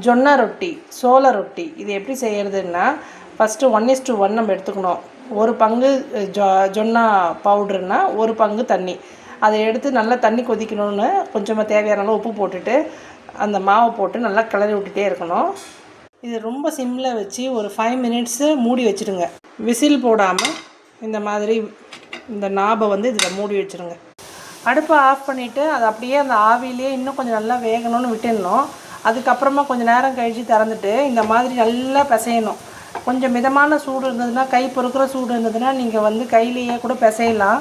ஜொன்னா ரொட்டி, சோள ரொட்டி இது எப்படி செய்கிறதுன்னா, ஃபஸ்ட்டு 1:1 நம்ம எடுத்துக்கணும். ஒரு பங்கு ஜொன்னா பவுட்ருன்னா ஒரு பங்கு தண்ணி. அதை எடுத்து நல்லா தண்ணி கொதிக்கணும்னு கொஞ்சமாக தேவையான அளவு உப்பு போட்டுட்டு அந்த மாவை போட்டு நல்லா கிளறி விட்டுட்டே இருக்கணும். இது ரொம்ப சிம்மில் வச்சு ஒரு 5 மினிட்ஸு மூடி வச்சுடுங்க. விசில் போடாமல் இந்த மாதிரி இந்த நாபை வந்து இதில் மூடி வச்சுருங்க. அடுப்பை ஆஃப் பண்ணிவிட்டு அதை அப்படியே அந்த ஆவிலே இன்னும் கொஞ்சம் நல்லா வேகணும்னு விட்டுடணும். அதுக்கப்புறமா கொஞ்சம் நேரம் கழித்து திறந்துட்டு இந்த மாதிரி நல்லா பிசையணும். கொஞ்சம் மிதமான சூடு இருந்ததுன்னா, கை பொறுக்கிற சூடு இருந்ததுன்னா நீங்கள் வந்து கையிலேயே கூட பிசையலாம்.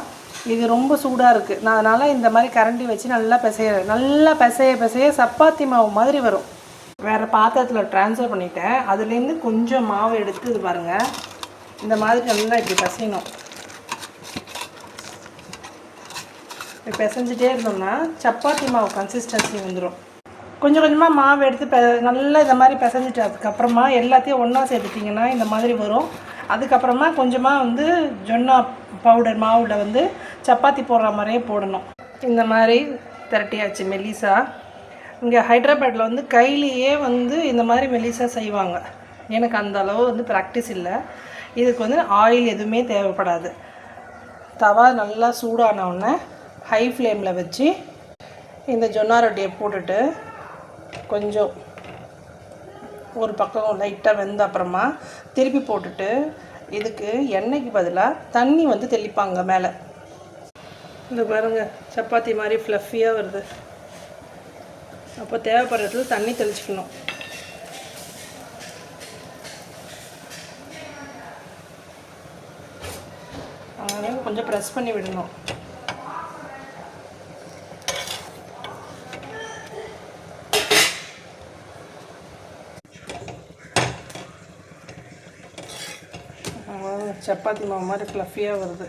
இது ரொம்ப சூடாக இருக்குது. நான் அதனால் இந்த மாதிரி கரண்டி வச்சு நல்லா பிசைய சப்பாத்தி மாவு மாதிரி வரும். வேறு பாத்திரத்தில் ட்ரான்ஸ்ஃபர் பண்ணிவிட்டேன். அதுலேருந்து கொஞ்சம் மாவு எடுத்து இது பாருங்கள், இந்த மாதிரி நல்லா இப்படி பிசையணும். இப்போ பிசைஞ்சிட்டே இருந்தோம்னா சப்பாத்தி மாவு கன்சிஸ்டன்சி வந்துடும். கொஞ்சம் கொஞ்சமாக மாவு எடுத்து நல்லா இந்த மாதிரி பிசைஞ்சிட்டு அதுக்கப்புறமா எல்லாத்தையும் ஒன்றா சேர்த்துட்டிங்கன்னா இந்த மாதிரி வரும். அதுக்கப்புறமா கொஞ்சமாக வந்து ஜொன்னா பவுடர் மாவில் வந்து சப்பாத்தி போடுற மாதிரியே போடணும். இந்த மாதிரி திரட்டியாச்சு மெல்லிசா. இங்கே ஹைதராபாத்தில் வந்து கையிலேயே வந்து இந்த மாதிரி மெல்லிசா செய்வாங்க. எனக்கு அந்த அளவு வந்து ப்ராக்டிஸ் இல்லை. இதுக்கு வந்து ஆயில் எதுவுமே தேவைப்படாது. தவா நல்லா சூடானவுடனே ஹை ஃப்ளேமில் வச்சு இந்த ஜொன்னா ரொட்டியை போட்டுட்டு கொஞ்சம் ஒரு பக்கம் லைட்டாக வெந்த அப்புறமா திருப்பி போட்டுட்டு இதுக்கு எண்ணெய்க்கு பதிலாக தண்ணி வந்து தெளிப்பாங்க மேலே. இந்த பாருங்கள் சப்பாத்தி மாதிரி ஃப்ளஃபியாக வருது. அப்போ தேவைப்படுற இடத்துல தண்ணி தெளிச்சிக்கணும். அதனால் கொஞ்சம் ப்ரெஸ் பண்ணி விடணும். சப்பாத்தி மாவு மாதிரி ஃப்ளஃபியாக வருது.